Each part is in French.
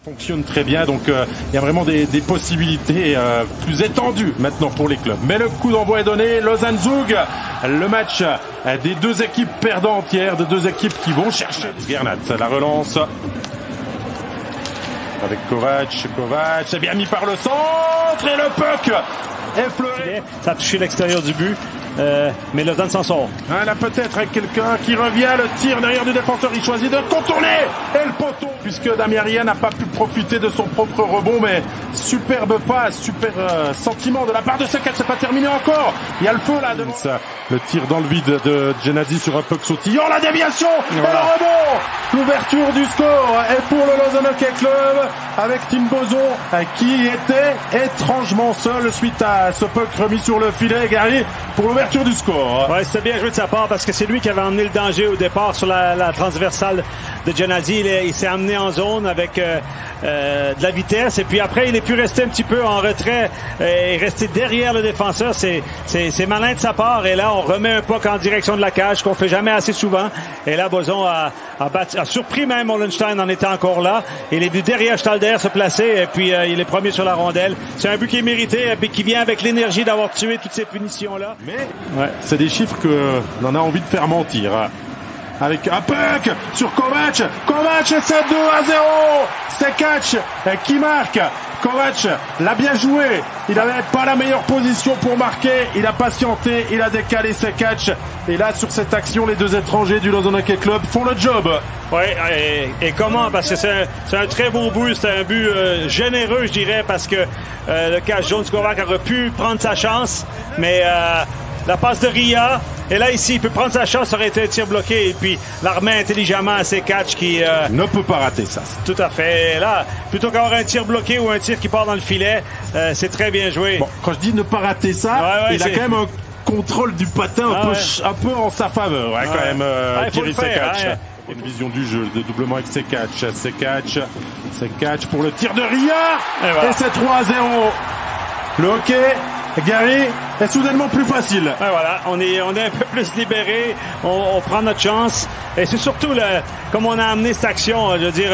Fonctionne très bien, donc il y a vraiment des possibilités plus étendues maintenant pour les clubs. Mais le coup d'envoi est donné, Lausanne-Zug, le match des deux équipes perdantes hier, de deux équipes qui vont chercher. Gernat, la relance avec Kovac, c'est bien mis par le centre et le puck effleuré. Ça a touché l'extérieur du but. Mais Lausanne s'en sort. Là peut-être avec quelqu'un qui revient, le tir derrière du défenseur, il choisit de contourner et le poteau, puisque Damien Rien n'a pas pu profiter de son propre rebond, mais superbe passe, super sentiment de la part de Sekat, c'est pas terminé encore, il y a le feu là devant. Le tir dans le vide de Gennady sur un puck sautillant, la déviation et le rebond, l'ouverture du score est pour le Lausanne Hockey Club avec Tim Bozon qui était étrangement seul suite à ce puck remis sur le filet. Gary pour l'ouverture du score. Ouais, c'était bien joué de sa part parce que c'est lui qui avait emmené le danger au départ sur la transversale de Gennady. Il s'est amené en zone avec de la vitesse et puis après il est pu rester un petit peu en retrait et rester derrière le défenseur. C'est malin de sa part et là on remet un puck en direction de la cage qu'on fait jamais assez souvent. Et là Bozon a surpris même Hollenstein en étant encore là. Il est venu derrière Stalder se placer et puis il est premier sur la rondelle. C'est un but qui est mérité et qui vient avec l'énergie d'avoir tué toutes ces punitions là. Mais ouais, c'est des chiffres que l'on a envie de faire mentir. Avec un puck sur Kovac et c'est 2-0. C'est Catch qui marque. Kovac l'a bien joué. Il n'avait pas la meilleure position pour marquer. Il a patienté, il a décalé ses catchs. Et là, sur cette action, les deux étrangers du Lausanne Hockey Club font le job. Oui, et comment? Parce que c'est un très beau but. C'est un but généreux, je dirais, parce que le catch Jones Kovac aurait pu prendre sa chance. Mais la passe de Ria, et là ici il peut prendre sa chance, ça aurait été un tir bloqué et puis la remet intelligemment à ses catchs qui ne peut pas rater ça. Tout à fait. Et là, plutôt qu'avoir un tir bloqué ou un tir qui part dans le filet, c'est très bien joué. Bon, quand je dis ne pas rater ça, il a quand même un contrôle du patin un peu en sa faveur, quand même. Thierry Sekat. Une vision du jeu, de doublement avec Sekat pour le tir de Ria et c'est 3-0. Le hockey, Gary, est soudainement plus facile. Ouais, voilà, on est un peu plus libéré, on prend notre chance. Et c'est surtout comme on a amené cette action, je veux dire,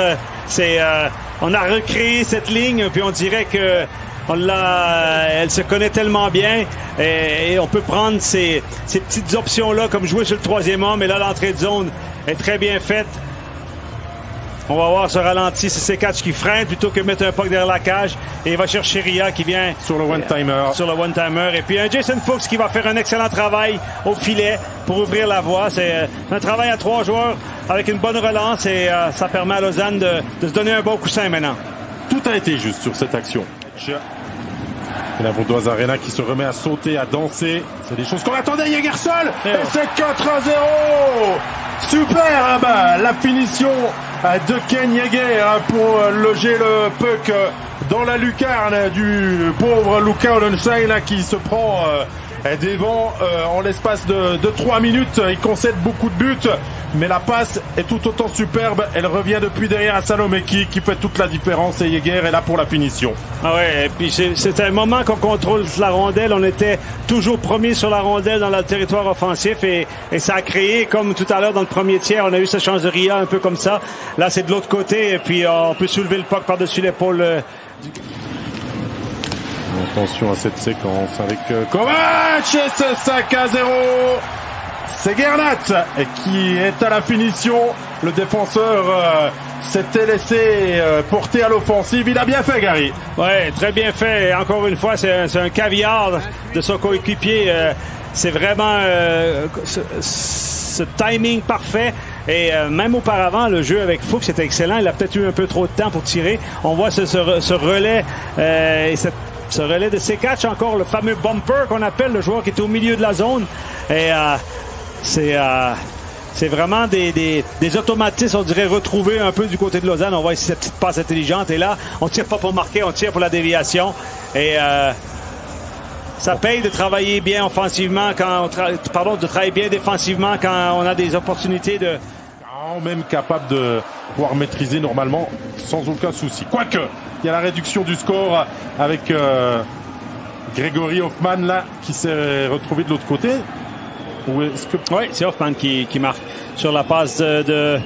on a recréé cette ligne, puis on dirait que elle se connaît tellement bien et on peut prendre ces petites options-là, comme jouer sur le troisième homme, et là l'entrée de zone est très bien faite. On va voir ce ralenti, c'est Catch qui freine plutôt que mettre un puck derrière la cage. Et il va chercher Ria qui vient sur le one-timer. Et puis un Jason Fuchs qui va faire un excellent travail au filet pour ouvrir la voie. C'est un travail à 3 joueurs avec une bonne relance et ça permet à Lausanne de se donner un bon coussin maintenant. Tout a été juste sur cette action. Et la Vaudoise Arena qui se remet à sauter, à danser. C'est des choses qu'on attendait. Jägersol et c'est 4-0. Super, la finition de Ken Jäger pour loger le puck dans la lucarne du pauvre Luca Hollenstein qui se prend des vents en l'espace de 3 minutes. Il concède beaucoup de buts, mais la passe est tout autant superbe. Elle revient depuis derrière à Salomé qui fait toute la différence et Jäger est là pour la finition. Ah ouais, et puis c'est un moment qu'on contrôle la rondelle. On était toujours premier sur la rondelle dans le territoire offensif et ça a créé, comme tout à l'heure dans le premier tiers, on a eu cette chance de Ria un peu comme ça. Là, c'est de l'autre côté et puis on peut soulever le puck par-dessus l'épaule. Attention à cette séquence avec Kovac et c'est 5-0. C'est Gernat qui est à la finition. Le défenseur s'était laissé porter à l'offensive. Il a bien fait, Gary. Ouais, très bien fait. Et encore une fois, c'est un caviar de son coéquipier. C'est vraiment ce timing parfait. Et même auparavant, le jeu avec Fuchs était excellent. Il a peut-être eu un peu trop de temps pour tirer. On voit ce relais et ce relais de Sekat, encore le fameux bumper qu'on appelle, le joueur qui est au milieu de la zone. Et c'est vraiment des automatismes, on dirait, retrouvés un peu du côté de Lausanne. On voit ici cette petite passe intelligente. Et là, on tire pas pour marquer, on tire pour la déviation. Et ça paye de travailler bien offensivement de travailler bien défensivement quand on a des opportunités de... Même capable de pouvoir maîtriser normalement sans aucun souci. Quoique, il y a la réduction du score avec Grégory Hoffman là qui s'est retrouvé de l'autre côté. Oui, c'est Hoffman qui marque sur la passe de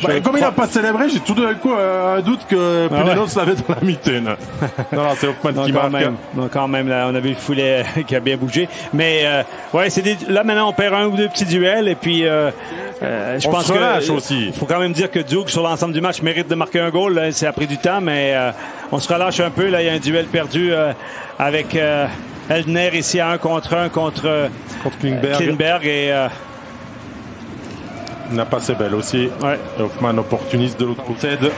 Comme il n'a pas célébré, j'ai tout d'un coup un doute que Pulelos l'avait dans la mitaine. Non, c'est Hoffman qui marque. Quand même, là, on a vu le Foulet qui a bien bougé. Mais ouais, là maintenant on perd un ou deux petits duels et puis je pense que aussi. Faut quand même dire que Duke sur l'ensemble du match mérite de marquer un goal. Là, ça a pris du temps, mais on se relâche un peu. Là, il y a un duel perdu avec Eldner ici à 1 contre Klingberg et n'a pas c'est belle aussi. Ouais. Hoffman opportuniste de l'autre côté. Bien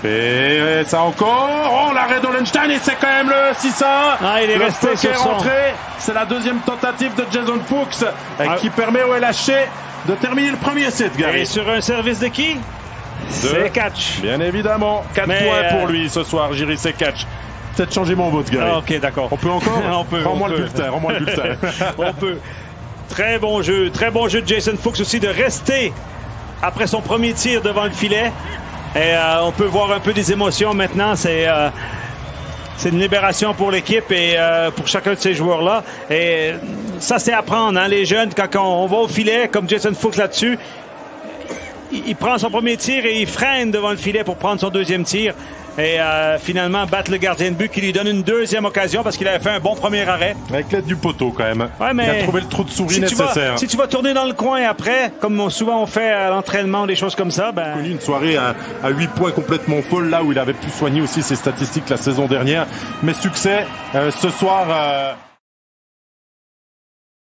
fait. Et ça encore. Oh, l'arrêt d'Olenstein et c'est quand même le 6-1. Il est resté sur son... C'est la deuxième tentative de Jason Fuchs qui permet au LHC de terminer le premier set, Gary. Et sur un service de qui? C'est Catch. Bien évidemment. 4 points pour lui ce soir, Jiří Sekac. Peut-être changer mon vote, Gary. Ok, d'accord. On peut encore? On peut. Rends-moi le bulletin. On peut. Très bon jeu de Jason Fuchs aussi de rester après son premier tir devant le filet. Et on peut voir un peu des émotions maintenant. C'est une libération pour l'équipe et pour chacun de ces joueurs-là. Et ça, c'est à prendre, hein, les jeunes. Quand on va au filet, comme Jason Fuchs là-dessus, il prend son premier tir et il freine devant le filet pour prendre son deuxième tir. Et finalement battre le gardien de but qui lui donne une deuxième occasion parce qu'il avait fait un bon premier arrêt. Avec l'aide du poteau quand même. Ouais, mais il a trouvé le trou de souris nécessaire. Si tu vas tourner dans le coin après, comme souvent on fait à l'entraînement, des choses comme ça, Il a connu une soirée à 8 points complètement folle, là où il avait pu soigner aussi ses statistiques la saison dernière. Mais succès ce soir.